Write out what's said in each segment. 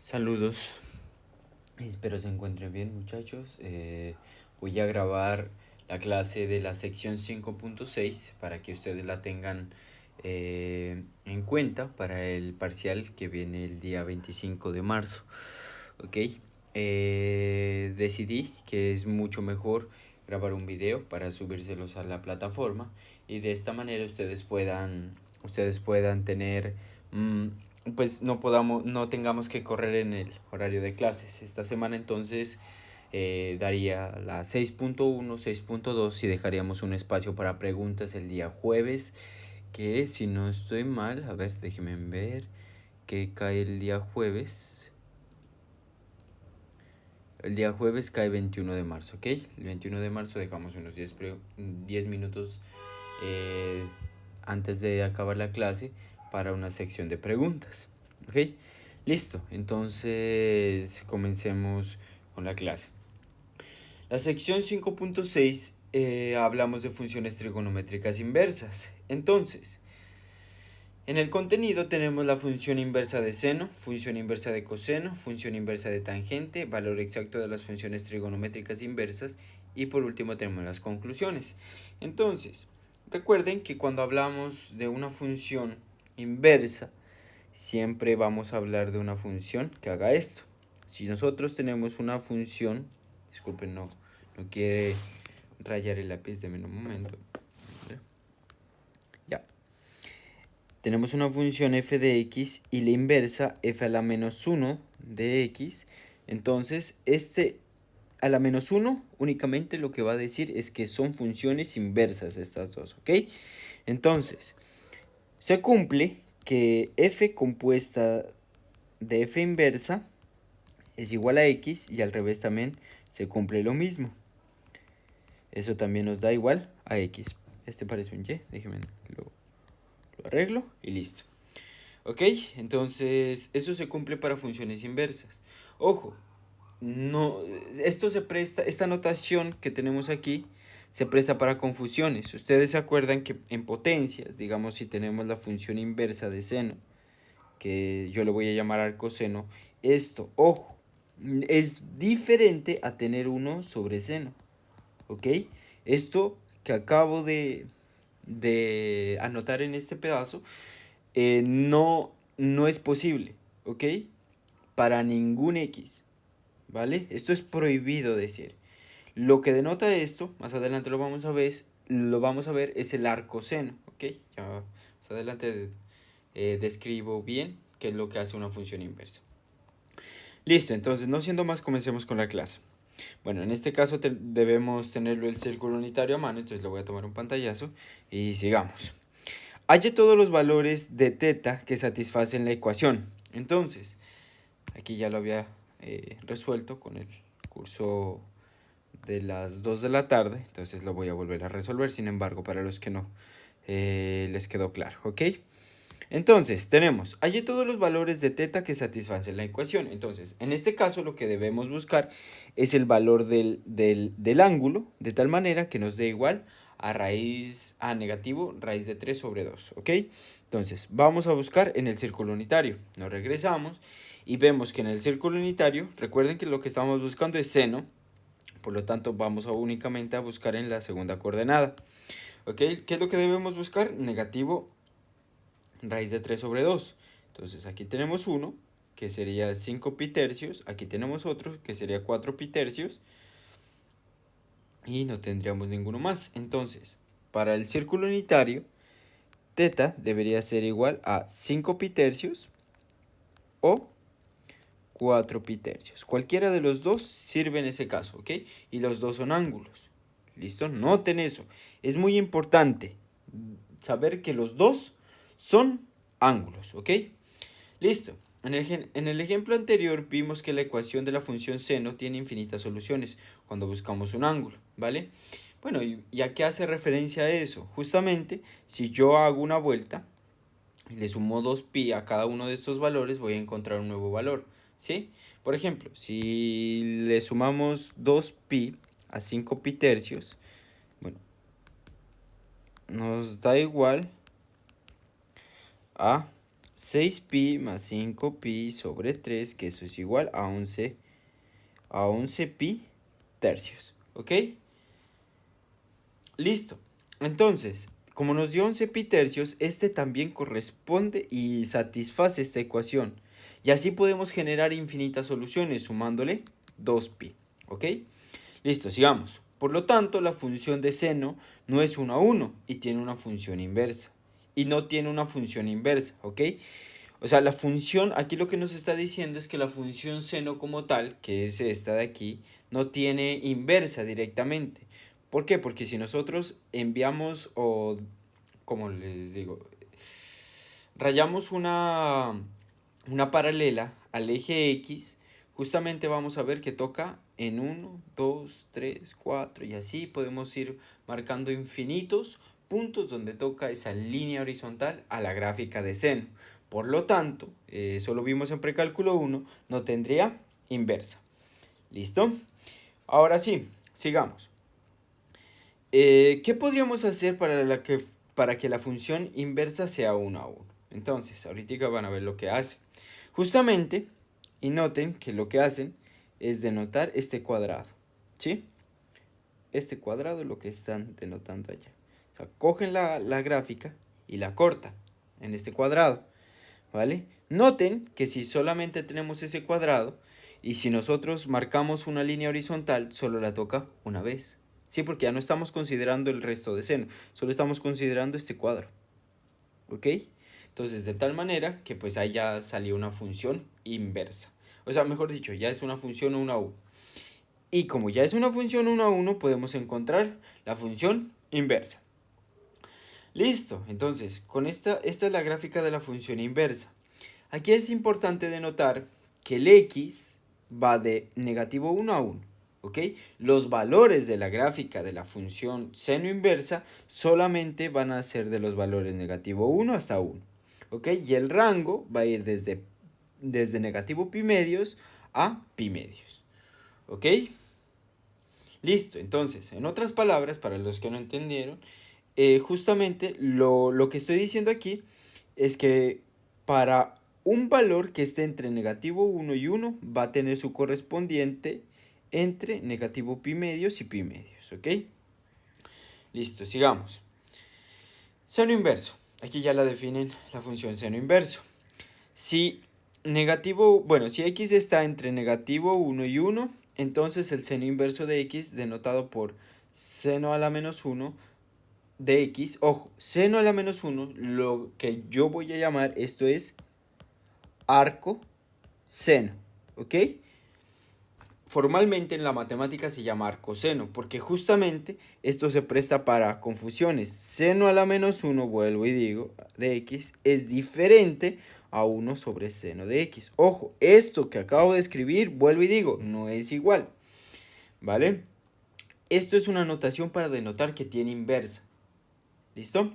Saludos, espero se encuentren bien muchachos. Voy a grabar la clase de la sección 5.6 para que ustedes la tengan en cuenta para el parcial que viene el día 25 de marzo. Ok, decidí que es mucho mejor grabar un video para subírselos a la plataforma y de esta manera ustedes puedan tener pues no tengamos que correr en el horario de clases. Esta semana entonces daría la 6.1, 6.2 y dejaríamos un espacio para preguntas el día jueves, que si no estoy mal, a ver, déjenme ver, que cae el día jueves. El día jueves cae 21 de marzo, ¿ok? El 21 de marzo dejamos unos 10 minutos eh, antes de acabar la clase para una sección de preguntas, ¿ok? Listo, entonces comencemos con la clase. La sección 5.6 hablamos de funciones trigonométricas inversas. Entonces, en el contenido tenemos la función inversa de seno, función inversa de coseno, función inversa de tangente, valor exacto de las funciones trigonométricas inversas y por último tenemos las conclusiones. Entonces, recuerden que cuando hablamos de una función inversa, siempre vamos a hablar de una función que haga esto. Si nosotros tenemos una función, disculpen, no quiere rayar el lápiz, de un momento. Ya. Tenemos una función f de x y la inversa f a la menos 1 de x. Entonces, a la menos 1 únicamente lo que va a decir es que son funciones inversas estas dos, ¿ok? Entonces, se cumple que f compuesta de f inversa es igual a x y al revés también se cumple lo mismo. Eso también nos da igual a x. Este parece un y, déjenme lo arreglo y listo. Ok, entonces eso se cumple para funciones inversas. Ojo, no, esta notación que tenemos aquí se presta para confusiones. Ustedes se acuerdan que en potencias, digamos, si tenemos la función inversa de seno, que yo le voy a llamar arcoseno, esto, ojo, es diferente a tener 1 sobre seno. ¿Ok? Esto que acabo de anotar en este pedazo no es posible, ¿ok? Para ningún x, ¿vale? Esto es prohibido decir. Lo que denota esto, más adelante lo vamos a ver es el arcoseno, ¿ok? Ya más adelante describo bien qué es lo que hace una función inversa. Listo, entonces no siendo más, comencemos con la clase. Bueno, en este caso debemos tenerlo el círculo unitario a mano, entonces le voy a tomar un pantallazo y sigamos. Halle todos los valores de teta que satisfacen la ecuación. Entonces, aquí ya lo había resuelto con el curso de las 2 de la tarde, entonces lo voy a volver a resolver, sin embargo, para los que no les quedó claro, ¿ok? Entonces, tenemos allí todos los valores de teta que satisfacen la ecuación. Entonces, en este caso lo que debemos buscar es el valor del ángulo, de tal manera que nos dé igual a negativo, raíz de 3 sobre 2, ¿ok? Entonces, vamos a buscar en el círculo unitario. Nos regresamos y vemos que en el círculo unitario, recuerden que lo que estamos buscando es seno, por lo tanto, vamos únicamente a buscar en la segunda coordenada. ¿Ok? ¿Qué es lo que debemos buscar? Negativo raíz de 3 sobre 2. Entonces aquí tenemos uno, que sería 5 pi tercios. Aquí tenemos otro, que sería 4 pi tercios. Y no tendríamos ninguno más. Entonces, para el círculo unitario, teta debería ser igual a 5 pi tercios o 4 pi tercios. Cualquiera de los dos sirve en ese caso, ¿ok? Y los dos son ángulos. ¿Listo? Noten eso. Es muy importante saber que los dos son ángulos, ¿ok? Listo. En el ejemplo anterior vimos que la ecuación de la función seno tiene infinitas soluciones cuando buscamos un ángulo, ¿vale? Bueno, ¿y a qué hace referencia a eso? Justamente, si yo hago una vuelta y le sumo 2pi a cada uno de estos valores, voy a encontrar un nuevo valor, ¿sí? Por ejemplo, si le sumamos 2pi a 5 pi tercios, bueno, nos da igual a 6pi más 5pi sobre 3, que eso es igual a 11 pi tercios, ¿ok? Listo. Entonces, como nos dio 11 pi tercios, este también corresponde y satisface esta ecuación. Y así podemos generar infinitas soluciones sumándole 2pi, ¿ok? Listo, sigamos. Por lo tanto, la función de seno no es 1 a 1 y tiene una función inversa. Y no tiene una función inversa, ¿ok? O sea, la función, aquí lo que nos está diciendo es que la función seno como tal, que es esta de aquí, no tiene inversa directamente. ¿Por qué? Porque si nosotros enviamos o, como les digo, rayamos una paralela al eje X, justamente vamos a ver que toca en 1, 2, 3, 4 y así podemos ir marcando infinitos puntos donde toca esa línea horizontal a la gráfica de seno. Por lo tanto, eso lo vimos en precálculo 1, no tendría inversa. ¿Listo? Ahora sí, sigamos. ¿Qué podríamos hacer para que la función inversa sea 1 a 1? Entonces, ahorita van a ver lo que hace. Justamente, y noten que lo que hacen es denotar este cuadrado, ¿sí? Este cuadrado es lo que están denotando allá. O sea, cogen la gráfica y la cortan en este cuadrado, ¿vale? Noten que si solamente tenemos ese cuadrado y si nosotros marcamos una línea horizontal, solo la toca una vez. Sí, porque ya no estamos considerando el resto de seno, solo estamos considerando este cuadro. ¿Ok? Entonces, de tal manera que pues ahí ya salió una función inversa. O sea, mejor dicho, ya es una función 1 a 1. Y como ya es una función 1 a 1, podemos encontrar la función inversa. Listo, entonces, esta es la gráfica de la función inversa. Aquí es importante denotar que el x va de negativo 1 a 1. ¿Ok? Los valores de la gráfica de la función seno inversa solamente van a ser de los valores negativo 1 hasta 1. ¿Ok? Y el rango va a ir desde negativo pi medios a pi medios. ¿Ok? Listo, entonces, en otras palabras, para los que no entendieron, justamente lo que estoy diciendo aquí es que para un valor que esté entre negativo 1 y 1 va a tener su correspondiente entre negativo pi medios y pi medios, ¿ok? Listo, sigamos. Seno inverso. Aquí ya la definen la función seno inverso. Si si x está entre negativo 1 y 1, entonces el seno inverso de x, denotado por seno a la menos 1 de x, ojo, seno a la menos 1, lo que yo voy a llamar, esto es arco seno, ¿ok? Formalmente en la matemática se llama arcoseno, porque justamente esto se presta para confusiones. Seno a la menos 1, vuelvo y digo, de x, es diferente a 1 sobre seno de x. Ojo, esto que acabo de escribir, vuelvo y digo, no es igual, ¿vale? Esto es una notación para denotar que tiene inversa. ¿Listo?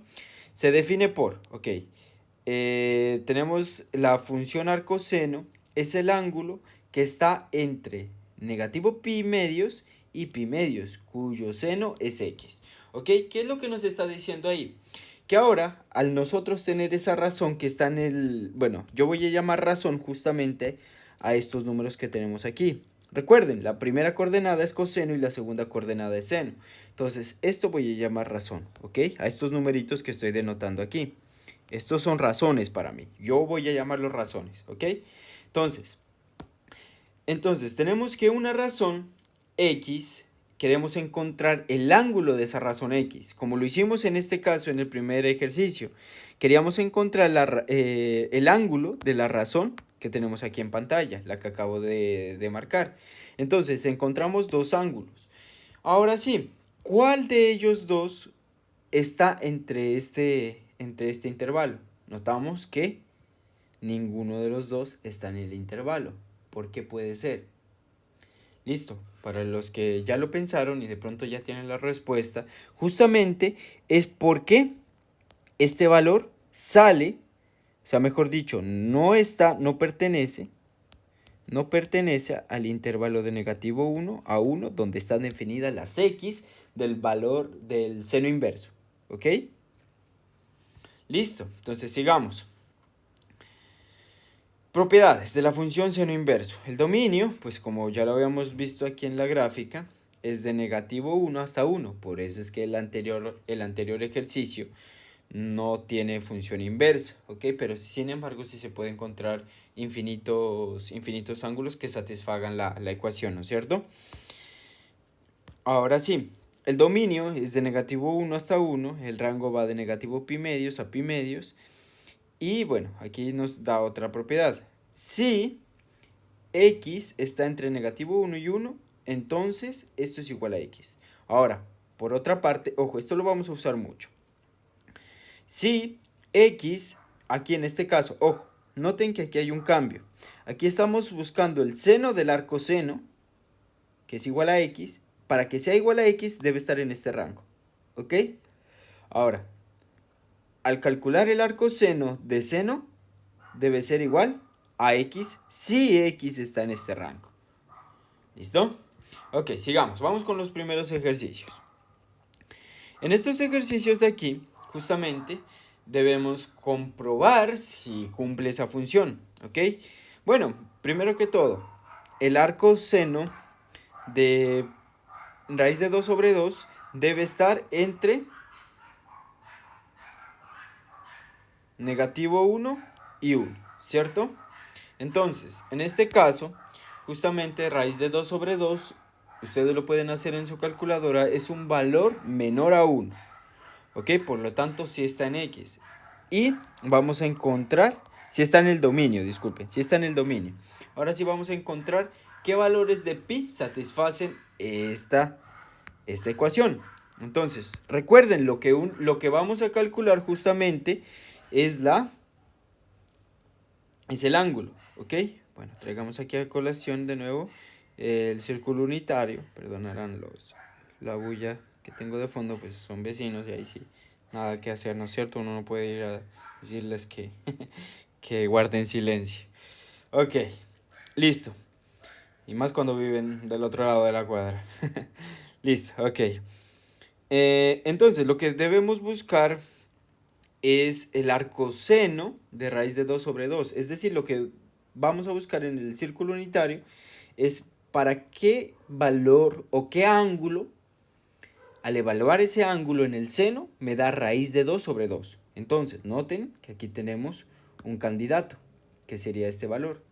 Se define por, ok, tenemos la función arcoseno, es el ángulo que está entre negativo pi medios y pi medios, cuyo seno es x. ¿Ok? ¿Qué es lo que nos está diciendo ahí? Que ahora, al nosotros tener esa razón que está en el... Bueno, yo voy a llamar razón justamente a estos números que tenemos aquí. Recuerden, la primera coordenada es coseno y la segunda coordenada es seno. Entonces, esto voy a llamar razón, ¿ok? A estos numeritos que estoy denotando aquí. Estos son razones para mí. Yo voy a llamarlos razones, ¿ok? Entonces tenemos que una razón x, queremos encontrar el ángulo de esa razón x, como lo hicimos en este caso en el primer ejercicio. Queríamos encontrar el ángulo de la razón que tenemos aquí en pantalla, la que acabo de marcar. Entonces encontramos dos ángulos. Ahora sí, ¿cuál de ellos dos está entre este intervalo? Notamos que ninguno de los dos está en el intervalo. ¿Por qué puede ser? Listo, para los que ya lo pensaron y de pronto ya tienen la respuesta, justamente es porque este valor sale, o sea, mejor dicho, no pertenece al intervalo de negativo 1 a 1, donde están definidas las x del valor del seno inverso. ¿Ok? Listo, entonces sigamos. Propiedades de la función seno inverso. El dominio, pues como ya lo habíamos visto aquí en la gráfica, es de negativo 1 hasta 1. Por eso es que el anterior ejercicio no tiene función inversa, ¿ok? Pero sin embargo sí se puede encontrar infinitos ángulos que satisfagan la ecuación, ¿no es cierto? Ahora sí, el dominio es de negativo 1 hasta 1, el rango va de negativo pi medios a pi medios, y bueno, aquí nos da otra propiedad. Si x está entre negativo 1 y 1, entonces esto es igual a x. Ahora, por otra parte, ojo, esto lo vamos a usar mucho. Si x, aquí en este caso, ojo, noten que aquí hay un cambio. Aquí estamos buscando el seno del arco seno, que es igual a x. Para que sea igual a x debe estar en este rango, ¿ok? Ahora, al calcular el arco seno de seno, debe ser igual a x si x está en este rango. ¿Listo? Ok, sigamos. Vamos con los primeros ejercicios. En estos ejercicios de aquí, justamente, debemos comprobar si cumple esa función, ¿ok? Bueno, primero que todo, el arco seno de raíz de 2 sobre 2 debe estar entre negativo 1 y 1, ¿cierto? Entonces, en este caso, justamente raíz de 2 sobre 2, ustedes lo pueden hacer en su calculadora, es un valor menor a 1. ¿Ok? Por lo tanto, si está en X. Y vamos a encontrar, si está en el dominio, disculpen, si está en el dominio. Ahora sí vamos a encontrar qué valores de pi satisfacen esta ecuación. Entonces, recuerden, lo que vamos a calcular justamente es el ángulo, ¿ok? Bueno, traigamos aquí a colación de nuevo el círculo unitario. Perdonarán la bulla que tengo de fondo, pues son vecinos y ahí sí, nada que hacer, ¿no es cierto? Uno no puede ir a decirles que, que guarden silencio. Ok, listo. Y más cuando viven del otro lado de la cuadra. Listo, ok. Entonces, lo que debemos buscar es el arcoseno de raíz de 2 sobre 2. Es decir, lo que vamos a buscar en el círculo unitario es para qué valor o qué ángulo, al evaluar ese ángulo en el seno, me da raíz de 2 sobre 2. Entonces, noten que aquí tenemos un candidato, que sería este valor.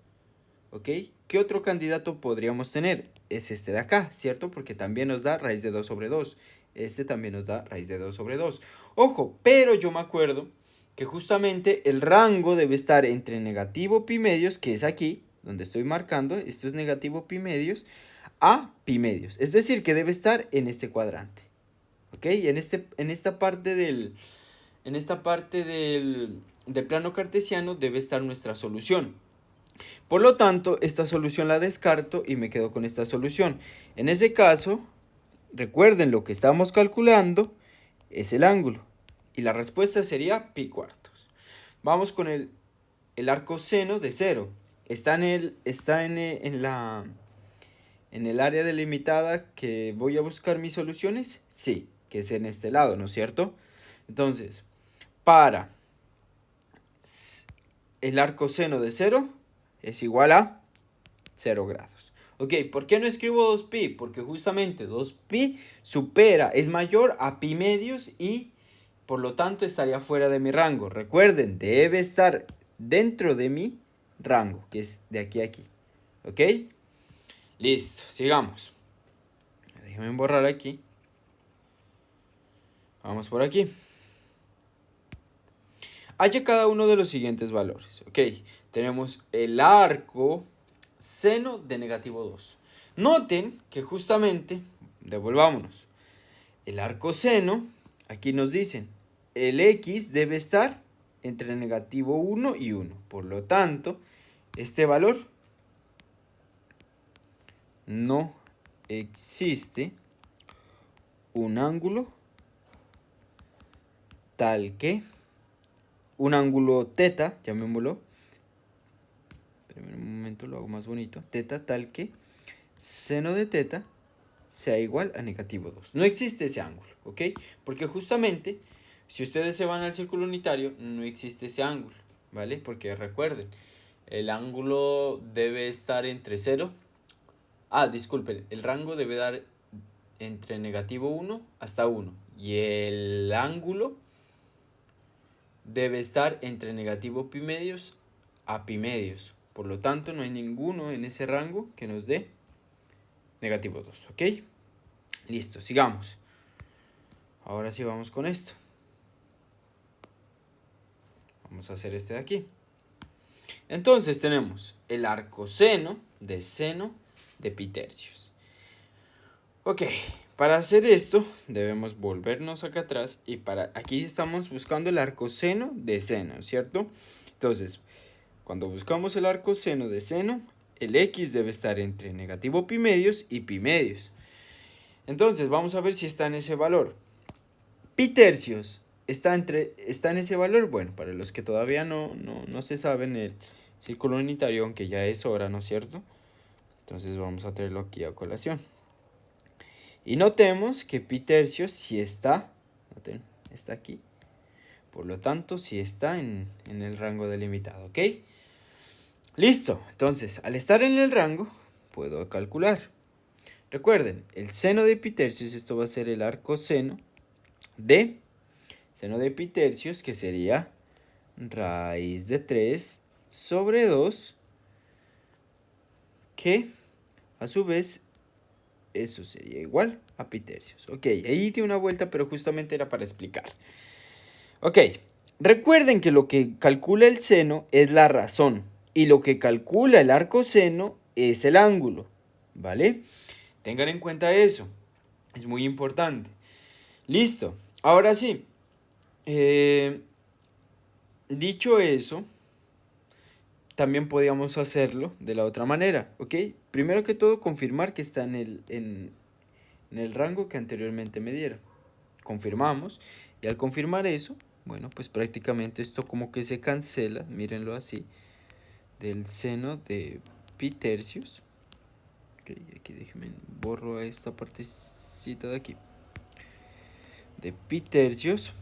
¿Ok? ¿Qué otro candidato podríamos tener? Es este de acá, ¿cierto? Porque también nos da raíz de 2 sobre 2. Este también nos da raíz de 2 sobre 2. Ojo, pero yo me acuerdo que justamente el rango debe estar entre negativo pi medios, que es aquí, donde estoy marcando, esto es negativo pi medios, a pi medios. Es decir, que debe estar en este cuadrante. ¿Ok? En esta parte del plano cartesiano debe estar nuestra solución. Por lo tanto, esta solución la descarto y me quedo con esta solución. En ese caso, recuerden lo que estamos calculando es el ángulo. Y la respuesta sería pi cuartos. Vamos con el arco seno de 0. Está en el área delimitada que voy a buscar mis soluciones. Sí, que es en este lado, ¿no es cierto? Entonces, para el arco seno de 0 es igual a 0 grados. Ok, ¿por qué no escribo 2pi? Porque justamente 2pi supera, es mayor a pi medios y por lo tanto estaría fuera de mi rango. Recuerden, debe estar dentro de mi rango, que es de aquí a aquí. ¿Ok? Listo, sigamos. Déjenme borrar aquí. Vamos por aquí. Haya cada uno de los siguientes valores. Ok, tenemos el arco seno de negativo 2. Noten que justamente, devolvámonos, el arco seno, aquí nos dicen, el x debe estar entre negativo 1 y 1. Por lo tanto, este valor no existe un ángulo tal que, un ángulo teta, llamémoslo, en un momento lo hago más bonito, teta tal que seno de teta sea igual a negativo 2. No existe ese ángulo, ¿ok? Porque justamente, si ustedes se van al círculo unitario, no existe ese ángulo, ¿vale? Porque recuerden, el ángulo debe estar entre 0. Disculpen, el rango debe dar entre negativo 1 hasta 1. Y el ángulo debe estar entre negativo pi medios a pi medios. Por lo tanto, no hay ninguno en ese rango que nos dé negativo 2, ¿ok? Listo, sigamos. Ahora sí vamos con esto. Vamos a hacer este de aquí. Entonces tenemos el arcoseno de seno de pi tercios. Ok, para hacer esto debemos volvernos acá atrás y aquí estamos buscando el arcoseno de seno, ¿cierto? Entonces, cuando buscamos el arcoseno de seno, el x debe estar entre negativo pi medios y pi medios. Entonces, vamos a ver si está en ese valor. Pi tercios está en ese valor. Bueno, para los que todavía no se saben el círculo unitario, aunque ya es hora, ¿no es cierto? Entonces vamos a traerlo aquí a colación. Y notemos que pi tercios sí está, noten, está aquí. Por lo tanto, sí está en el rango delimitado, ¿ok? Listo, entonces, al estar en el rango, puedo calcular. Recuerden, el seno de pi tercios, esto va a ser el arcoseno de seno de pi tercios, que sería raíz de 3 sobre 2, que a su vez eso sería igual a pi tercios. Ok, ahí di una vuelta, pero justamente era para explicar. Ok, recuerden que lo que calcula el seno es la razón y lo que calcula el arcoseno es el ángulo, ¿vale? Tengan en cuenta eso, es muy importante. Listo, ahora sí, dicho eso, también podíamos hacerlo de la otra manera, ¿ok? Primero que todo, confirmar que está en el rango que anteriormente me dieron. Confirmamos, y al confirmar eso, bueno, pues prácticamente esto como que se cancela, mírenlo así, del seno de pi tercios. Ok, aquí déjenme, borro esta partecita de aquí. De pi tercios.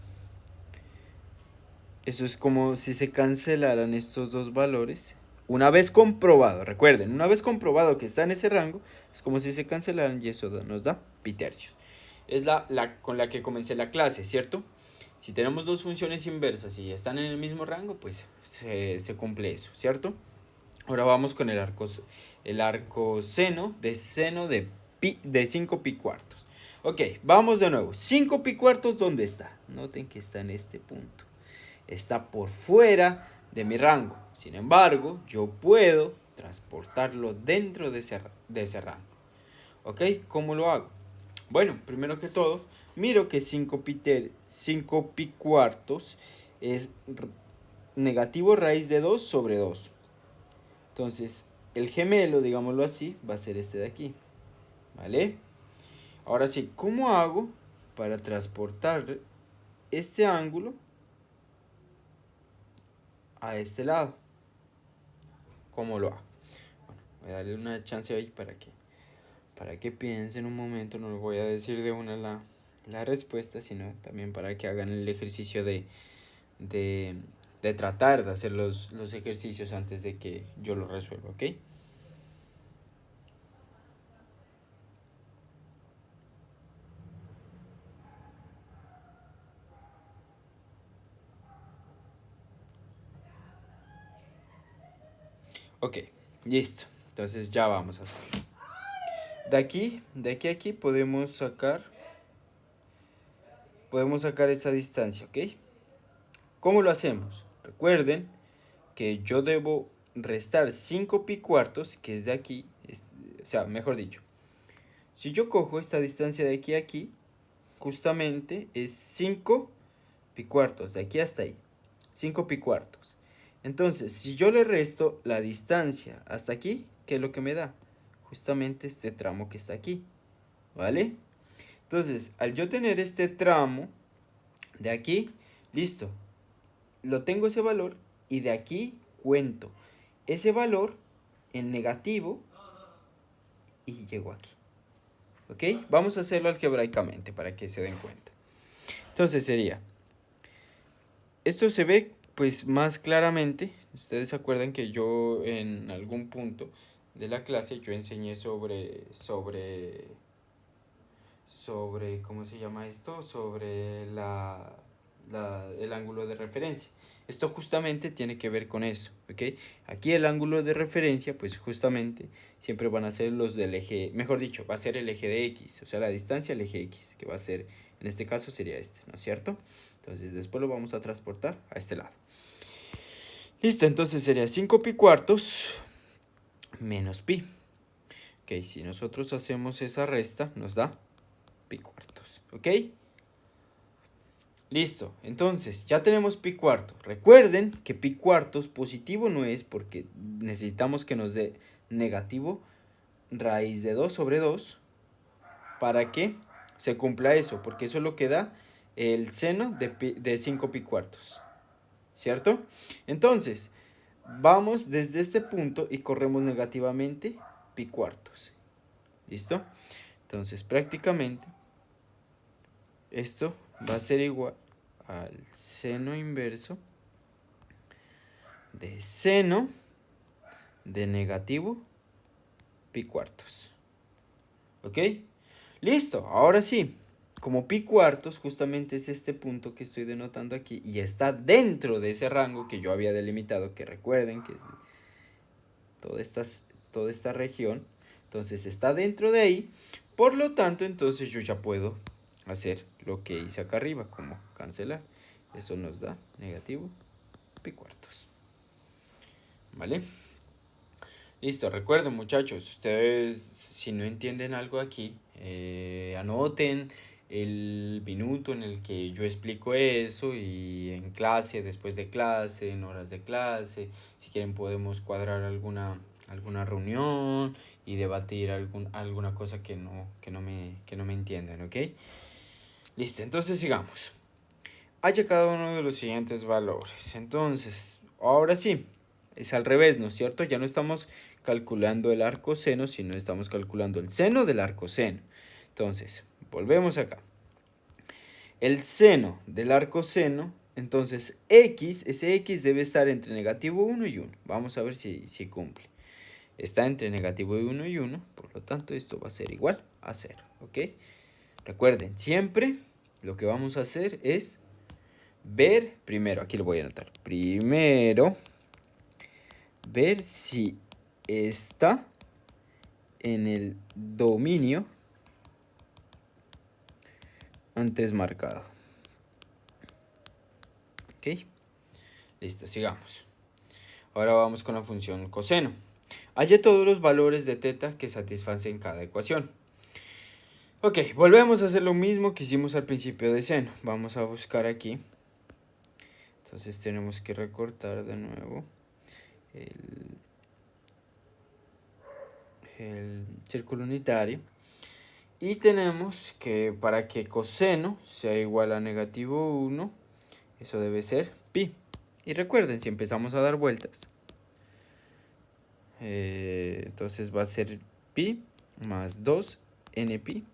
Eso es como si se cancelaran estos dos valores. Una vez comprobado, recuerden, una vez comprobado que está en ese rango, es como si se cancelaran y eso nos da pi tercios. Es la con la que comencé la clase, ¿cierto? Si tenemos dos funciones inversas y están en el mismo rango, pues se cumple eso, ¿cierto? Ahora vamos con el arcoseno de 5 pi cuartos. Ok, vamos de nuevo. 5 pi cuartos, ¿dónde está? Noten que está en este punto. Está por fuera de mi rango. Sin embargo, yo puedo transportarlo dentro de ese rango. ¿Ok? ¿Cómo lo hago? Bueno, primero que todo, miro que 5 pi cuartos es negativo raíz de 2 sobre 2. Entonces, el gemelo, digámoslo así, va a ser este de aquí. ¿Vale? Ahora sí, ¿cómo hago para transportar este ángulo a este lado? ¿Cómo lo hago? Bueno, voy a darle una chance ahí para que piensen un momento. No les voy a decir de una la respuesta, sino también para que hagan el ejercicio de tratar de hacer los ejercicios antes de que yo lo resuelva, ¿ok? Ok, listo. Entonces ya vamos a hacerlo. De aquí a aquí podemos sacar esta distancia, ¿ok? ¿Cómo lo hacemos? Recuerden que yo debo restar 5 pi cuartos, que es de aquí, o sea, mejor dicho, si yo cojo esta distancia de aquí a aquí, justamente es 5 pi cuartos, de aquí hasta ahí, 5 pi cuartos. Entonces, si yo le resto la distancia hasta aquí, ¿qué es lo que me da? Justamente este tramo que está aquí, ¿vale? Entonces, al yo tener este tramo de aquí, listo, lo tengo ese valor y de aquí cuento ese valor en negativo y llego aquí. ¿Ok? Vamos a hacerlo algebraicamente para que se den cuenta. Entonces sería, esto se ve pues más claramente Ustedes se acuerdan que yo en algún punto de la clase yo enseñé sobre, ¿cómo se llama esto? Sobre el ángulo de referencia. Esto justamente tiene que ver con eso, ¿ok? Aquí el ángulo de referencia, pues justamente siempre van a ser los del eje, mejor dicho, va a ser el eje de X, o sea, la distancia al eje X, que va a ser, en este caso sería este, ¿no es cierto? Entonces después lo vamos a transportar a este lado. Listo, entonces sería 5 pi cuartos menos pi. Ok, si nosotros hacemos esa resta, nos da pi cuartos, ¿ok? Listo, entonces ya tenemos pi cuartos. Recuerden que pi cuartos positivo no es porque necesitamos que nos dé negativo raíz de 2 sobre 2 para que se cumpla eso, porque eso es lo que da el seno de 5 pi cuartos, ¿cierto? Entonces, vamos desde este punto y corremos negativamente pi cuartos, ¿listo? Entonces prácticamente esto va a ser igual al seno inverso de seno de negativo pi cuartos. ¿Ok? Listo, ahora sí. Como pi cuartos justamente es este punto que estoy denotando aquí y está dentro de ese rango que yo había delimitado, que recuerden que es toda esta región. Entonces está dentro de ahí. Por lo tanto, entonces yo ya puedo hacer lo que hice acá arriba, como cancelar. Eso nos da negativo pi cuartos. ¿Vale? Listo, recuerden muchachos, ustedes si no entienden algo aquí, anoten el minuto en el que yo explico eso y en clase, después de clase, en horas de clase, si quieren podemos cuadrar alguna reunión y debatir alguna cosa que no me entiendan, ¿ok? Listo, entonces sigamos. Haya cada uno de los siguientes valores. Entonces, ahora sí, es al revés, ¿no es cierto? Ya no estamos calculando el arcoseno, sino estamos calculando el seno del arcoseno. Entonces, volvemos acá. El seno del arcoseno, entonces ese x debe estar entre negativo 1 y 1. Vamos a ver si cumple. Está entre negativo 1 y 1, por lo tanto esto va a ser igual a 0, ¿ok? Recuerden, siempre lo que vamos a hacer es ver primero, aquí lo voy a anotar. Primero, ver si está en el dominio antes marcado. ¿Ok? Listo, sigamos. Ahora vamos con la función coseno. Halla todos los valores de teta que satisfacen cada ecuación. Ok, volvemos a hacer lo mismo que hicimos al principio de seno. Vamos a buscar aquí. Entonces tenemos que recortar de nuevo el círculo unitario. Y tenemos que para que coseno sea igual a negativo 1, eso debe ser pi. Y recuerden, si empezamos a dar vueltas, entonces va a ser pi más 2 n pi.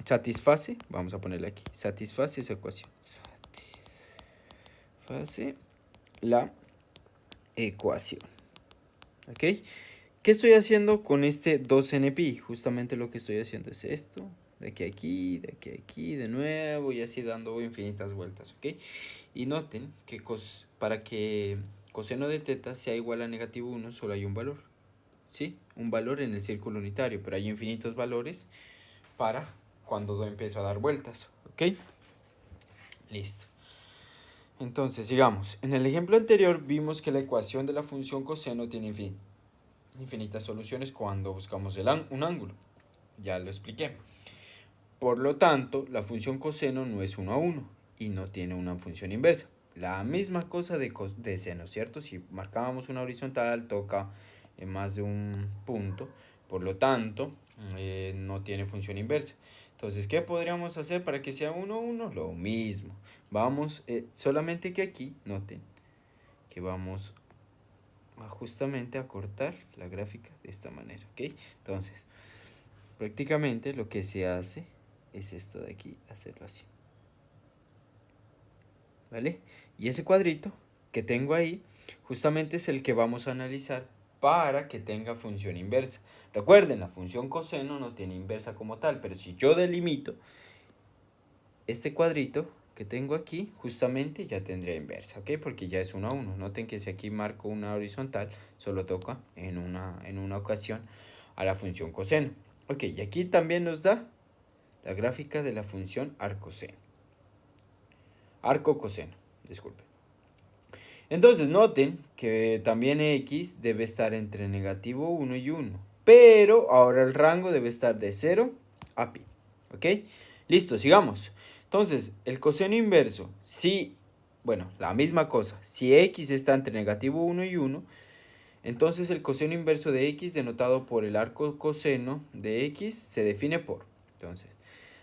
Satisface, vamos a ponerle aquí, satisface esa ecuación. Satisface la ecuación. ¿Ok? ¿Qué estoy haciendo con este 2npi? Justamente lo que estoy haciendo es esto, de aquí a aquí, de aquí a aquí, de nuevo, y así dando infinitas vueltas, ¿ok? Y noten que para que coseno de teta sea igual a negativo 1, solo hay un valor, ¿sí? Un valor en el círculo unitario, pero hay infinitos valores para cuando empiezo a dar vueltas, ¿ok? Listo. Entonces, sigamos. En el ejemplo anterior vimos que la ecuación de la función coseno tiene infinitas soluciones cuando buscamos un ángulo. Ya lo expliqué. Por lo tanto, la función coseno no es 1 a 1 y no tiene una función inversa. La misma cosa de seno, ¿cierto? Si marcábamos una horizontal, toca en más de un punto. Por lo tanto, no tiene función inversa. Entonces, ¿qué podríamos hacer para que sea 1 a 1? Lo mismo. Vamos, solamente que aquí, noten, que vamos justamente a cortar la gráfica de esta manera, ¿ok? Entonces, prácticamente lo que se hace es esto de aquí, hacerlo así, ¿vale? Y ese cuadrito que tengo ahí justamente es el que vamos a analizar para que tenga función inversa. Recuerden, la función coseno no tiene inversa como tal, pero si yo delimito este cuadrito que tengo aquí, justamente ya tendría inversa, ¿ok? Porque ya es 1 a 1. Noten que si aquí marco una horizontal, solo toca en una ocasión a la función coseno. Ok, y aquí también nos da la gráfica de la función arco coseno, disculpe. Entonces noten que también x debe estar entre negativo 1 y 1. Pero ahora el rango debe estar de 0 a pi. ¿Ok? Listo, sigamos. Entonces, el coseno inverso, bueno, la misma cosa. Si x está entre negativo 1 y 1, entonces el coseno inverso de x denotado por el arco coseno de x se define por. Entonces,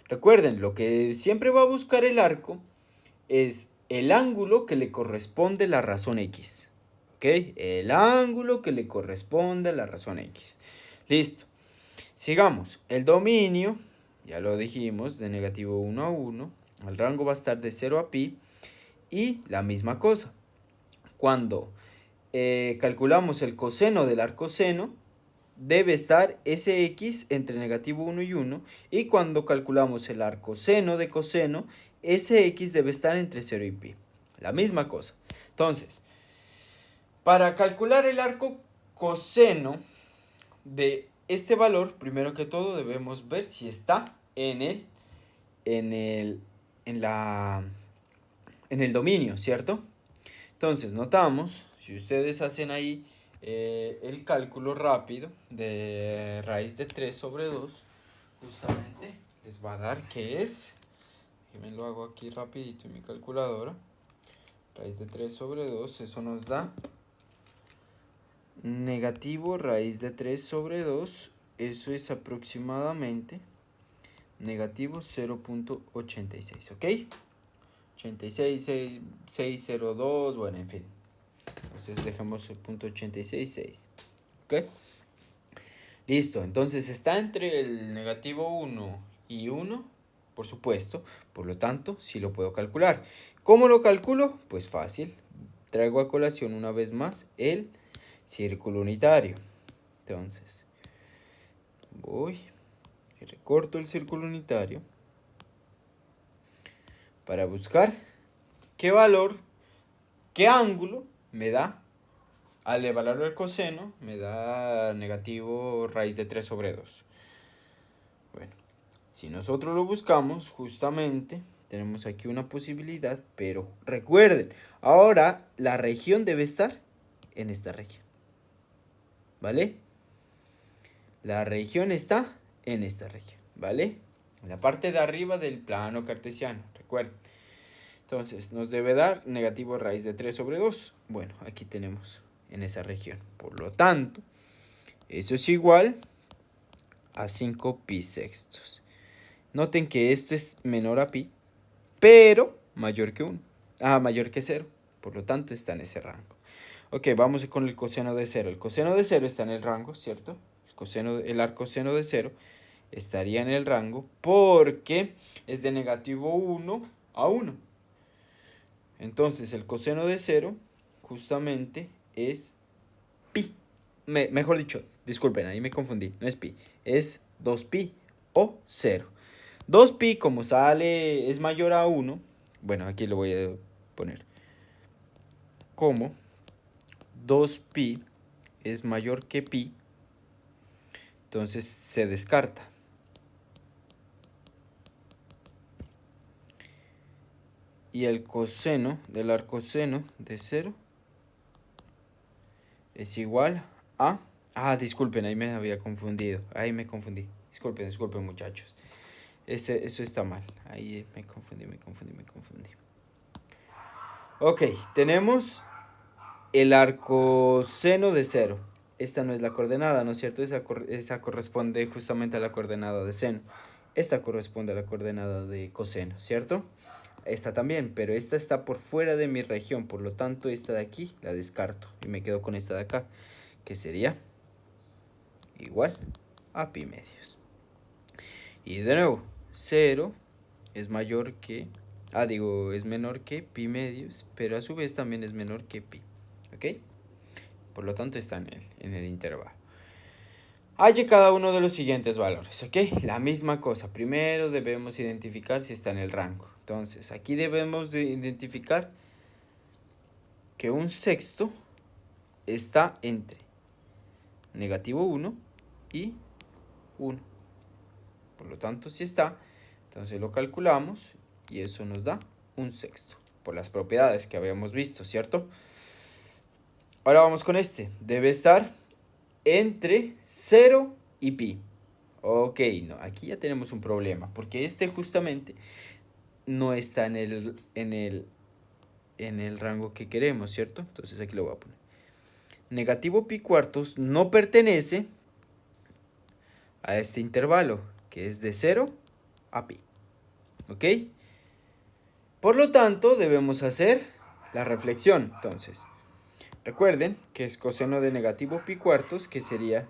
recuerden, lo que siempre va a buscar el arco es el ángulo que le corresponde a la razón x. ¿Ok? El ángulo que le corresponde a la razón x. Listo. Sigamos. El dominio, ya lo dijimos, de negativo 1 a 1. El rango va a estar de 0 a pi. Y la misma cosa. Cuando calculamos el coseno del arcoseno, debe estar ese x entre negativo 1 y 1. Y cuando calculamos el arcoseno de coseno, ese x debe estar entre 0 y pi. La misma cosa. Entonces, para calcular el arco coseno de este valor, primero que todo debemos ver si está en el dominio, ¿cierto? Entonces, notamos, si ustedes hacen ahí el cálculo rápido de raíz de 3 sobre 2, justamente les va a dar que es, que me lo hago aquí rapidito en mi calculadora, raíz de 3 sobre 2, eso nos da negativo raíz de 3 sobre 2, eso es aproximadamente negativo 0.86, ¿ok? 86,602, bueno, en fin. Entonces dejamos el punto 86,6, ¿ok? Listo, entonces está entre el negativo 1 y 1, por supuesto, por lo tanto, sí lo puedo calcular. ¿Cómo lo calculo? Pues fácil, traigo a colación una vez más el círculo unitario. Entonces, voy y recorto el círculo unitario para buscar qué valor, qué ángulo me da. Al evaluar el coseno, me da negativo raíz de 3 sobre 2. Bueno, si nosotros lo buscamos, justamente tenemos aquí una posibilidad, pero recuerden, ahora la región debe estar en esta región. ¿Vale? La región está en esta región, ¿vale? En la parte de arriba del plano cartesiano, recuerden. Entonces, nos debe dar negativo raíz de 3 sobre 2. Bueno, aquí tenemos en esa región. Por lo tanto, eso es igual a 5 pi sextos. Noten que esto es menor a pi, pero mayor que 1. Mayor que 0. Por lo tanto, está en ese rango. Ok, vamos con el coseno de 0. El coseno de 0 está en el rango, ¿cierto? El arcoseno de 0 estaría en el rango porque es de negativo 1 a 1. Entonces, el coseno de 0 justamente es pi. Mejor dicho, disculpen, ahí me confundí. No es pi, es 2pi o 0. 2pi como sale es mayor a 1. Bueno, aquí lo voy a poner. Como 2pi es mayor que pi, entonces se descarta. Y el coseno del arcoseno de 0 es igual a... disculpen, ahí me había confundido. Ahí me confundí. Disculpen muchachos. Eso está mal. Ahí me confundí. Ok, tenemos el arcoseno de 0. Esta no es la coordenada, ¿no es cierto? Esa corresponde justamente a la coordenada de seno. Esta corresponde a la coordenada de coseno, ¿cierto? Esta también, pero esta está por fuera de mi región, por lo tanto esta de aquí la descarto y me quedo con esta de acá, que sería igual a pi medios. Y de nuevo, 0 es mayor que... es menor que pi medios, pero a su vez también es menor que pi, ¿ok? Por lo tanto está en el intervalo. Halle cada uno de los siguientes valores, ¿ok? La misma cosa, primero debemos identificar si está en el rango. Entonces, aquí debemos de identificar que un sexto está entre negativo 1 y 1. Por lo tanto, si está, entonces lo calculamos y eso nos da un sexto, por las propiedades que habíamos visto, ¿cierto? Ahora vamos con este, debe estar entre 0 y pi. Ok, no, aquí ya tenemos un problema, porque este justamente no está en el rango que queremos, ¿cierto? Entonces aquí lo voy a poner. Negativo pi cuartos no pertenece a este intervalo, que es de 0 a pi. ¿Ok? Por lo tanto, debemos hacer la reflexión. Entonces, recuerden que es coseno de negativo pi cuartos, que sería,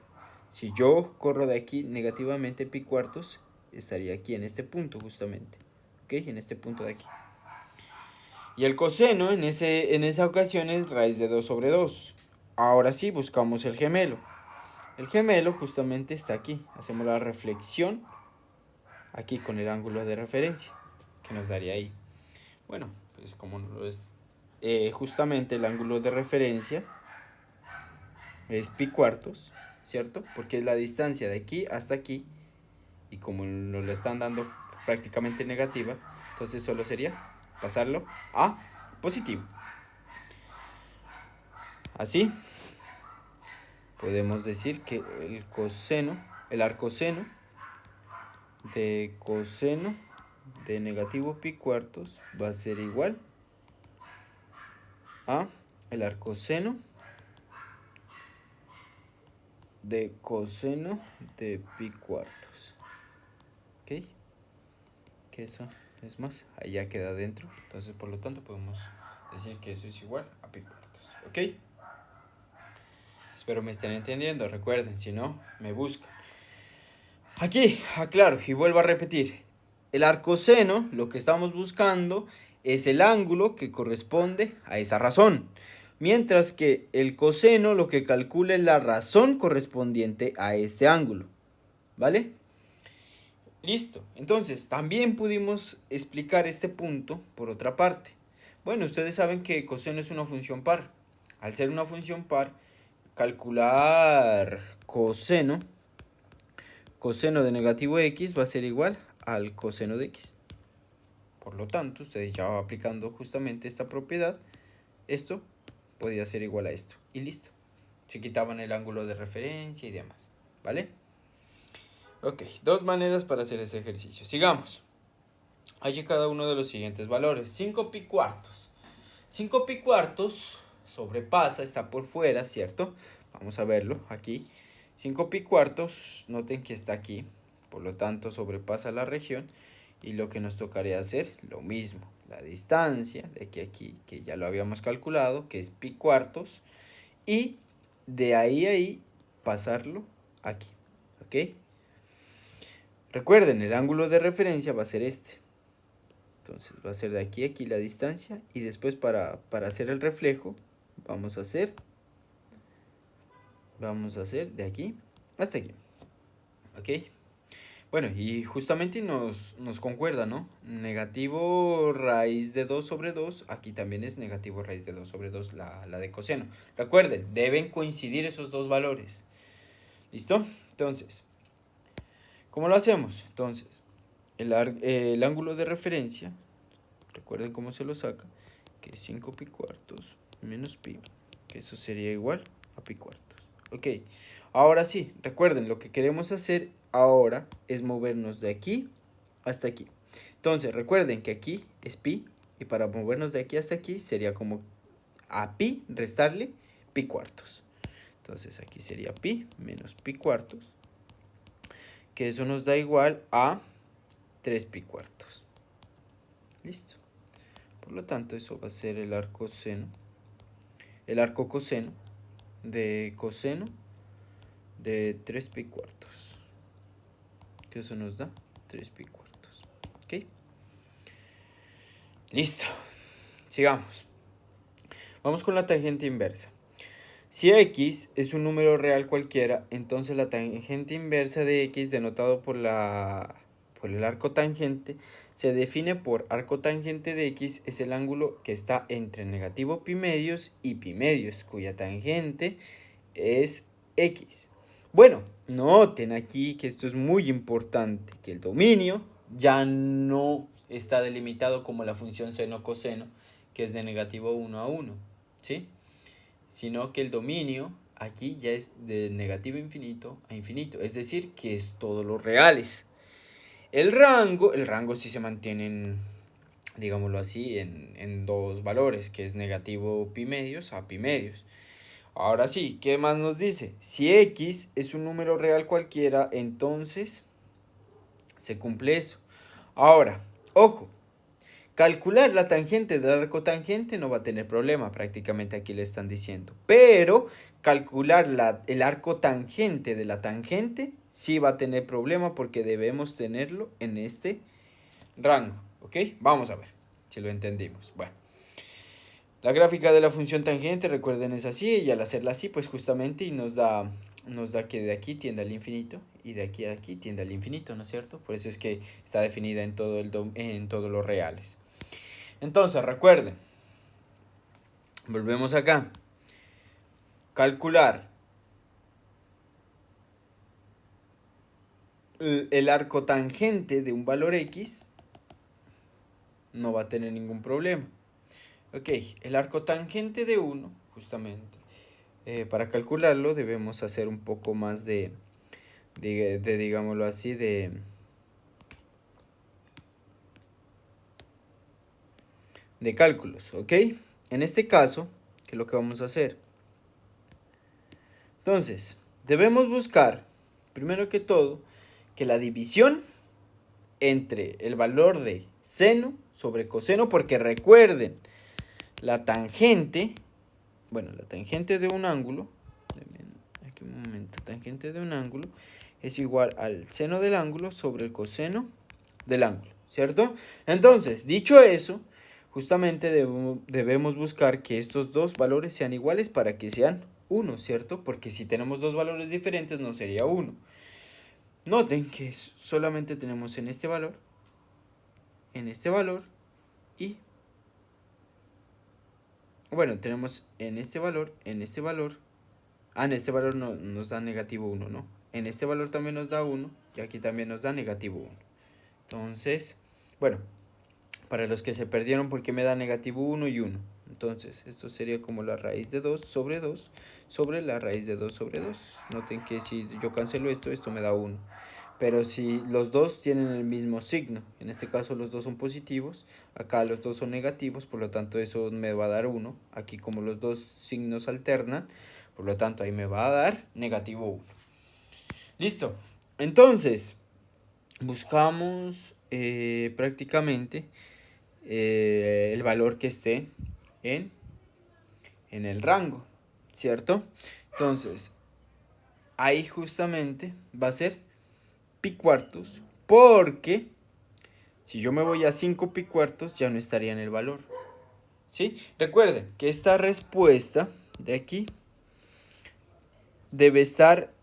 si yo corro de aquí negativamente pi cuartos, estaría aquí en este punto justamente. ¿Ok? En este punto de aquí. Y el coseno en esa ocasión es raíz de 2 sobre 2. Ahora sí, buscamos el gemelo. El gemelo justamente está aquí. Hacemos la reflexión aquí con el ángulo de referencia, que nos daría ahí. Bueno, pues como lo es justamente el ángulo de referencia es pi cuartos, ¿cierto? Porque es la distancia de aquí hasta aquí. Y como nos la están dando prácticamente negativa, entonces solo sería pasarlo a positivo. Así podemos decir que el arcoseno de coseno de negativo pi cuartos va a ser igual a el arcoseno de coseno de pi cuartos. ¿Ok? Que eso es más, ahí ya queda dentro. Entonces, por lo tanto, podemos decir que eso es igual a pi cuartos. ¿Ok? Espero me estén entendiendo. Recuerden, si no, me buscan. Aquí, aclaro y vuelvo a repetir. El arcoseno, lo que estamos buscando, es el ángulo que corresponde a esa razón. Mientras que el coseno lo que calcula es la razón correspondiente a este ángulo. ¿Vale? Listo. Entonces, también pudimos explicar este punto por otra parte. Bueno, ustedes saben que coseno es una función par. Al ser una función par, calcular coseno de negativo x va a ser igual al coseno de x. Por lo tanto, ustedes ya aplicando justamente esta propiedad, esto podía ser igual a esto. Y listo. Se quitaban el ángulo de referencia y demás. ¿Vale? Ok, dos maneras para hacer ese ejercicio. Sigamos. Hay cada uno de los siguientes valores. 5 pi cuartos. 5 pi cuartos sobrepasa, está por fuera, ¿cierto? Vamos a verlo aquí. 5 pi cuartos, noten que está aquí. Por lo tanto, sobrepasa la región. Y lo que nos tocaría hacer, lo mismo. La distancia de aquí, que ya lo habíamos calculado, que es pi cuartos. Y de ahí pasarlo aquí. ¿Ok? Recuerden, el ángulo de referencia va a ser este. Entonces va a ser de aquí a aquí la distancia. Y después para hacer el reflejo, vamos a hacer de aquí hasta aquí. ¿Ok? Bueno, y justamente nos concuerda, ¿no? Negativo raíz de 2 sobre 2. Aquí también es negativo raíz de 2 sobre 2 la de coseno. Recuerden, deben coincidir esos dos valores. ¿Listo? Entonces, ¿cómo lo hacemos? Entonces, el ángulo de referencia, recuerden cómo se lo saca, que es 5 pi cuartos menos pi, que eso sería igual a pi cuartos. Ok, ahora sí, recuerden, lo que queremos hacer ahora es movernos de aquí hasta aquí. Entonces, recuerden que aquí es pi, y para movernos de aquí hasta aquí sería como a pi restarle pi cuartos. Entonces aquí sería pi menos pi cuartos, que eso nos da igual a 3 pi cuartos. Listo. Por lo tanto, eso va a ser el arco coseno de coseno de 3 pi cuartos. Que eso nos da 3 pi cuartos. ¿Ok? Listo, sigamos. Vamos con la tangente inversa. Si x es un número real cualquiera, entonces la tangente inversa de x, denotado por el arco tangente, se define por arco tangente de x es el ángulo que está entre negativo pi medios y pi medios, cuya tangente es x. Bueno, noten aquí que esto es muy importante, que el dominio ya no está delimitado como la función seno-coseno, que es de negativo 1 a 1, ¿sí? Sino que el dominio aquí ya es de negativo infinito a infinito, es decir, que es todos los reales. El rango sí se mantiene en, digámoslo así, en dos valores, que es negativo pi medios a pi medios. Ahora sí, ¿qué más nos dice? Si x es un número real cualquiera, entonces se cumple eso. Ahora, ojo, calcular la tangente del arco tangente no va a tener problema, prácticamente aquí le están diciendo. Pero calcular el arco tangente de la tangente sí va a tener problema porque debemos tenerlo en este rango. ¿Ok? Vamos a ver si lo entendimos. Bueno, la gráfica de la función tangente, recuerden, es así, y al hacerla así, pues justamente y nos da que de aquí tiende al infinito y de aquí a aquí tiende al infinito, ¿no es cierto? Por eso es que está definida en todos los reales. Entonces, recuerden, volvemos acá. Calcular el arco tangente de un valor x no va a tener ningún problema. Ok, el arco tangente de 1, justamente, para calcularlo debemos hacer un poco más de digámoslo así, de cálculos, ¿ok? En este caso, ¿qué es lo que vamos a hacer? Entonces, debemos buscar, primero que todo, que la división entre el valor de seno sobre coseno, porque recuerden, la tangente, bueno, la tangente de un ángulo, aquí un momento, tangente de un ángulo es igual al seno del ángulo sobre el coseno del ángulo, ¿cierto? Entonces, dicho eso, justamente debemos buscar que estos dos valores sean iguales para que sean 1, ¿cierto? Porque si tenemos dos valores diferentes no sería 1. Noten que solamente tenemos en este valor y, bueno, tenemos en este valor, en este valor. En este valor no, nos da negativo 1, ¿no? En este valor también nos da 1 y aquí también nos da negativo 1. Entonces, bueno, para los que se perdieron, ¿por qué me da negativo 1 y 1? Entonces, esto sería como la raíz de 2 sobre 2 sobre la raíz de 2 sobre 2. Noten que si yo cancelo esto me da 1. Pero si los dos tienen el mismo signo, en este caso los dos son positivos, acá los dos son negativos, por lo tanto eso me va a dar 1. Aquí como los dos signos alternan, por lo tanto ahí me va a dar negativo 1. Listo. Entonces, buscamos prácticamente el valor que esté en, en el rango, ¿cierto? Entonces, ahí justamente va a ser pi cuartos, porque si yo me voy a 5 pi cuartos ya no estaría en el valor, ¿sí? Recuerden que esta respuesta de aquí debe estar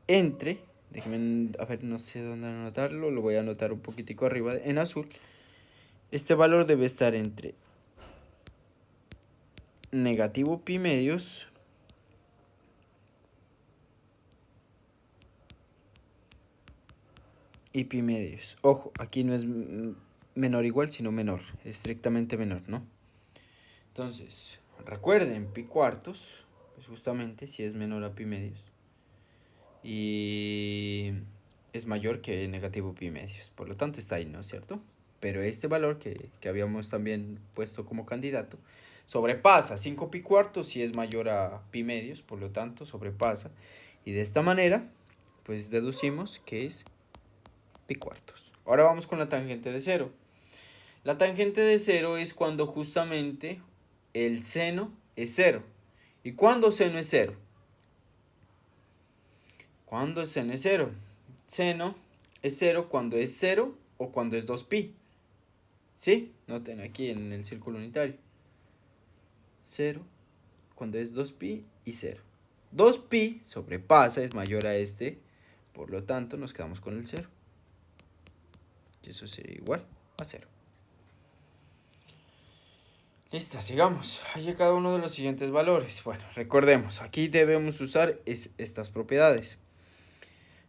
entre, déjenme, a ver, no sé dónde anotarlo, lo voy a anotar un poquitico arriba en azul. Este valor debe estar entre negativo pi medios y pi medios. Ojo, aquí no es menor igual, sino menor, estrictamente menor, ¿no? Entonces, recuerden, pi cuartos, pues justamente si es menor a pi medios y es mayor que negativo pi medios, por lo tanto está ahí, ¿no es cierto? Pero este valor que habíamos también puesto como candidato sobrepasa 5 pi cuartos si es mayor a pi medios, por lo tanto sobrepasa, y de esta manera pues deducimos que es pi cuartos. Ahora vamos con la tangente de cero. La tangente de cero es cuando justamente el seno es cero. ¿Y cuándo seno es cero? ¿Cuándo seno es cero? Seno es cero cuando es cero o cuando es 2pi. ¿Sí? Noten aquí en el círculo unitario. 0, cuando es 2pi y 0. 2pi sobrepasa, es mayor a este, por lo tanto nos quedamos con el 0. Y eso sería igual a 0. Listo, sigamos. Hay cada uno de los siguientes valores. Bueno, recordemos, aquí debemos usar estas propiedades.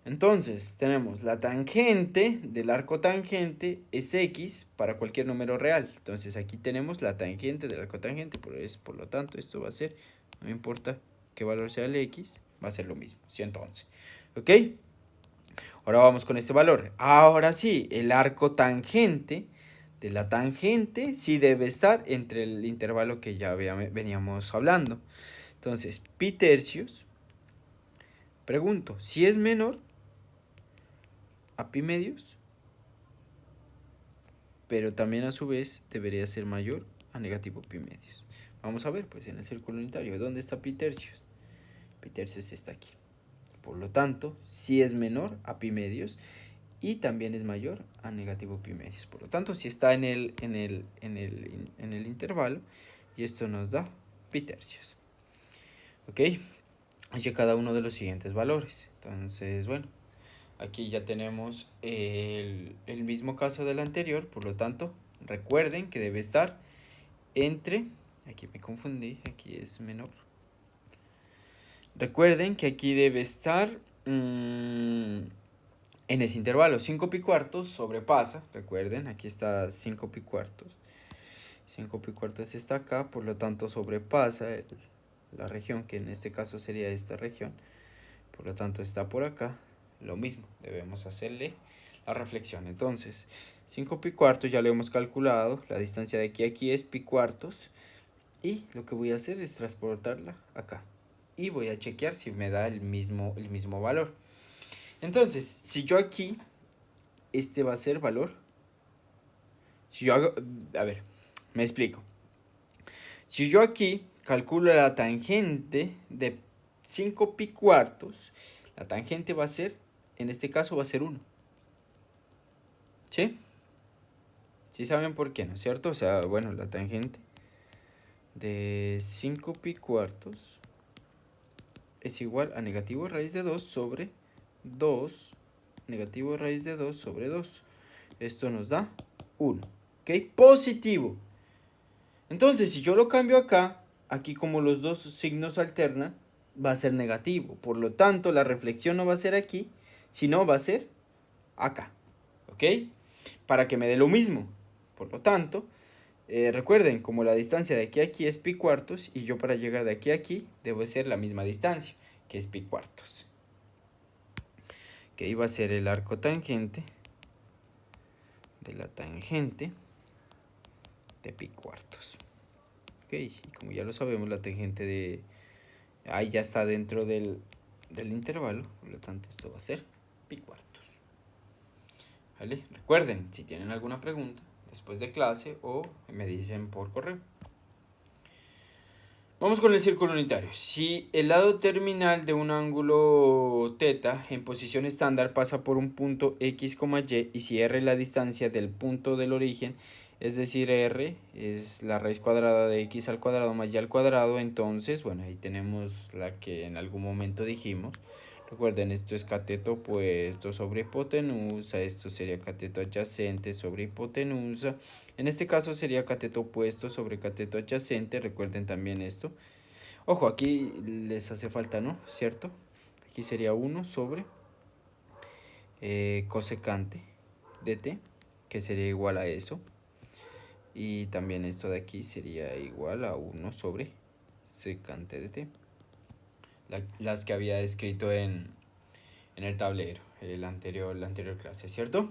Entonces, tenemos la tangente del arco tangente es x para cualquier número real. Entonces, aquí tenemos la tangente del arco tangente. Por lo tanto, esto va a ser, no me importa qué valor sea el x, va a ser lo mismo, 111. ¿Ok? Ahora vamos con este valor. Ahora sí, el arco tangente de la tangente sí debe estar entre el intervalo que ya veníamos hablando. Entonces, pi tercios. Pregunto, si es menor a pi medios, pero también a su vez debería ser mayor a negativo pi medios. Vamos a ver, pues en el círculo unitario, ¿dónde está pi tercios? Pi tercios está aquí. Por lo tanto, si es menor a pi medios y también es mayor a negativo pi medios. Por lo tanto, si está en el intervalo, y esto nos da pi tercios. ¿Ok? Hay cada uno de los siguientes valores. Entonces, bueno, aquí ya tenemos el mismo caso del anterior, por lo tanto, recuerden que debe estar entre, aquí me confundí, aquí es menor. Recuerden que aquí debe estar en ese intervalo. 5 pi cuartos sobrepasa, recuerden, aquí está 5 pi cuartos. 5 pi cuartos está acá, por lo tanto sobrepasa la región, que en este caso sería esta región. Por lo tanto está por acá. Lo mismo, debemos hacerle la reflexión. Entonces, 5 pi cuartos ya lo hemos calculado. La distancia de aquí a aquí es pi cuartos. Y lo que voy a hacer es transportarla acá. Y voy a chequear si me da el mismo valor. Entonces, si yo aquí, este va a ser valor. Si yo hago, a ver, me explico. Si yo aquí calculo la tangente de 5 pi cuartos, la tangente va a ser, en este caso va a ser 1. ¿Sí? ¿Sí saben por qué, no es cierto? O sea, bueno, la tangente de 5 pi cuartos es igual a negativo raíz de 2 sobre 2, negativo raíz de 2 sobre 2. Esto nos da 1. ¿Ok? Positivo. Entonces, si yo lo cambio acá, aquí como los dos signos alternan, va a ser negativo. Por lo tanto, la reflexión no va a ser aquí, sino va a ser acá. ¿Ok? Para que me dé lo mismo. Por lo tanto, recuerden, como la distancia de aquí a aquí es pi cuartos, y yo para llegar de aquí a aquí debo ser la misma distancia, que es pi cuartos. Que iba a ser el arco tangente de la tangente de pi cuartos. Ok, y como ya lo sabemos, la tangente de ahí ya está dentro del intervalo, por lo tanto esto va a ser pi cuartos. ¿Vale? Recuerden, si tienen alguna pregunta después de clase o me dicen por correo. Vamos con el círculo unitario. Si el lado terminal de un ángulo θ en posición estándar pasa por un punto x, y si r es la distancia del punto del origen, es decir, r es la raíz cuadrada de x al cuadrado más y al cuadrado, entonces, bueno, ahí tenemos la que en algún momento dijimos. Recuerden, esto es cateto opuesto sobre hipotenusa, esto sería cateto adyacente sobre hipotenusa. En este caso sería cateto opuesto sobre cateto adyacente, recuerden también esto. Ojo, aquí les hace falta, ¿no? ¿Cierto? Aquí sería 1 sobre cosecante de t, que sería igual a eso. Y también esto de aquí sería igual a 1 sobre secante de t. Las que había escrito en el tablero, la anterior clase, ¿cierto?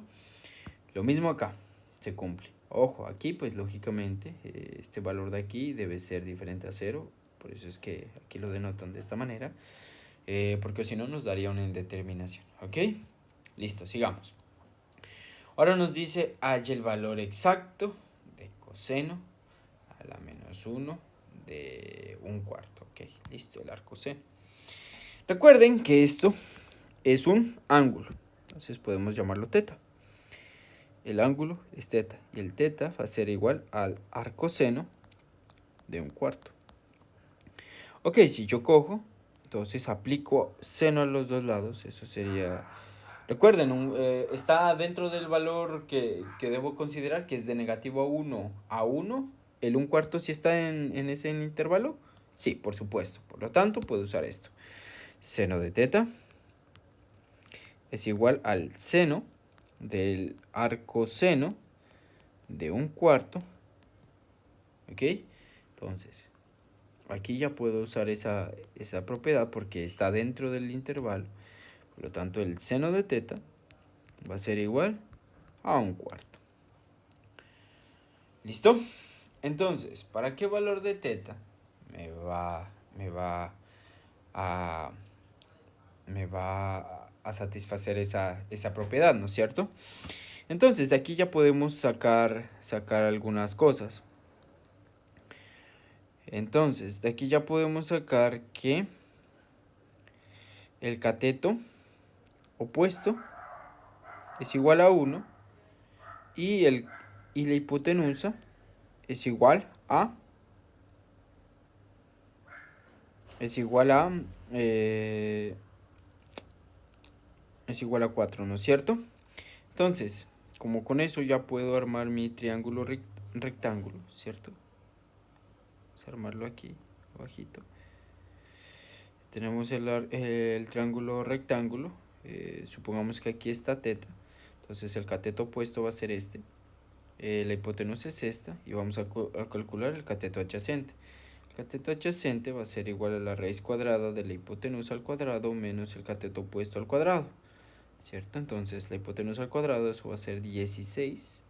Lo mismo acá, se cumple. Ojo, aquí pues lógicamente este valor de aquí debe ser diferente a 0, por eso es que aquí lo denotan de esta manera, porque si no nos daría una indeterminación, ¿ok? Listo, sigamos. Ahora nos dice, halla el valor exacto de coseno a la menos 1 de un cuarto, ok, listo, el arco seno. Recuerden que esto es un ángulo, entonces podemos llamarlo θ. el ángulo es teta y el teta va a ser igual al arcoseno de 1/4. Ok, si yo cojo, entonces aplico seno a los dos lados, eso sería... Recuerden, está dentro del valor que debo considerar, que es de negativo 1 a 1. ¿El 1/4 si está en ese intervalo? Sí, por supuesto. Por lo tanto, puedo usar esto. Seno de teta es igual al seno del arcoseno de 1/4. ¿Ok? Entonces, aquí ya puedo usar esa propiedad porque está dentro del intervalo. Por lo tanto, el seno de teta va a ser igual a 1/4. ¿Listo? Entonces, ¿para qué valor de teta a, me va a satisfacer esa propiedad, ¿no es cierto? Entonces, de aquí ya podemos sacar algunas cosas. Entonces, de aquí ya podemos sacar que el cateto opuesto es igual a 1 y la hipotenusa es igual a es igual a 4, ¿no es cierto? Entonces, como con eso ya puedo armar mi triángulo rectángulo, ¿cierto? Vamos a armarlo aquí, abajito. Tenemos el triángulo rectángulo. Supongamos que aquí está teta. Entonces el cateto opuesto va a ser este. La hipotenusa es esta. Y vamos a calcular el cateto adyacente. El cateto adyacente va a ser igual a la raíz cuadrada de la hipotenusa al cuadrado menos el cateto opuesto al cuadrado, ¿cierto? Entonces la hipotenusa al cuadrado, eso va a ser 16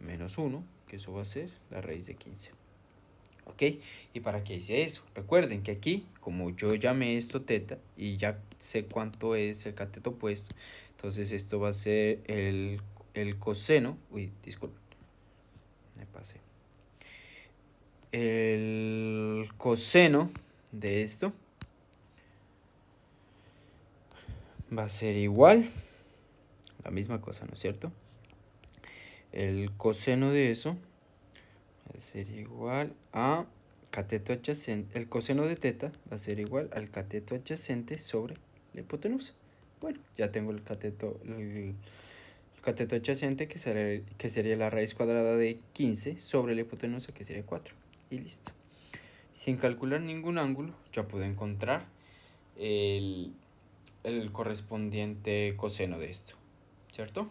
menos 1, que eso va a ser la raíz de 15. ¿Ok? ¿Y para qué hice eso? Recuerden que aquí, como yo llamé esto teta y ya sé cuánto es el cateto opuesto, entonces esto va a ser el coseno. Uy, disculpen, me pasé. El coseno de esto va a ser igual, la misma cosa, ¿no es cierto? El coseno de eso va a ser igual a cateto adyacente. El coseno de teta va a ser igual al cateto adyacente sobre la hipotenusa. Bueno, ya tengo el cateto adyacente que sería la raíz cuadrada de 15 sobre la hipotenusa que sería 4. Y listo. Sin calcular ningún ángulo, ya puedo encontrar el correspondiente coseno de esto, ¿cierto?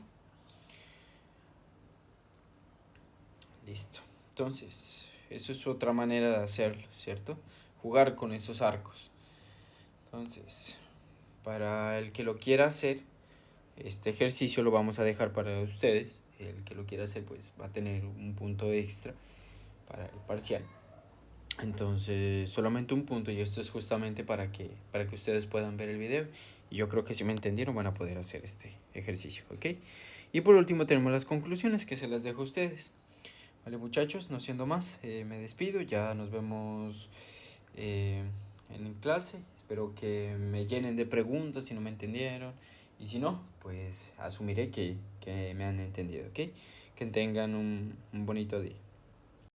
Listo. Entonces, eso es otra manera de hacerlo, ¿cierto? Jugar con esos arcos. Entonces, para el que lo quiera hacer, este ejercicio lo vamos a dejar para ustedes. El que lo quiera hacer, pues va a tener un punto extra para el parcial. Entonces, solamente un punto, y esto es justamente para que ustedes puedan ver el video. Y yo creo que si me entendieron van a poder hacer este ejercicio, ¿ok? Y por último tenemos las conclusiones que se las dejo a ustedes. Vale, muchachos, no siendo más, me despido, ya nos vemos en clase. Espero que me llenen de preguntas si no me entendieron, y si no, pues asumiré que me han entendido, ¿ok? Que tengan un bonito día.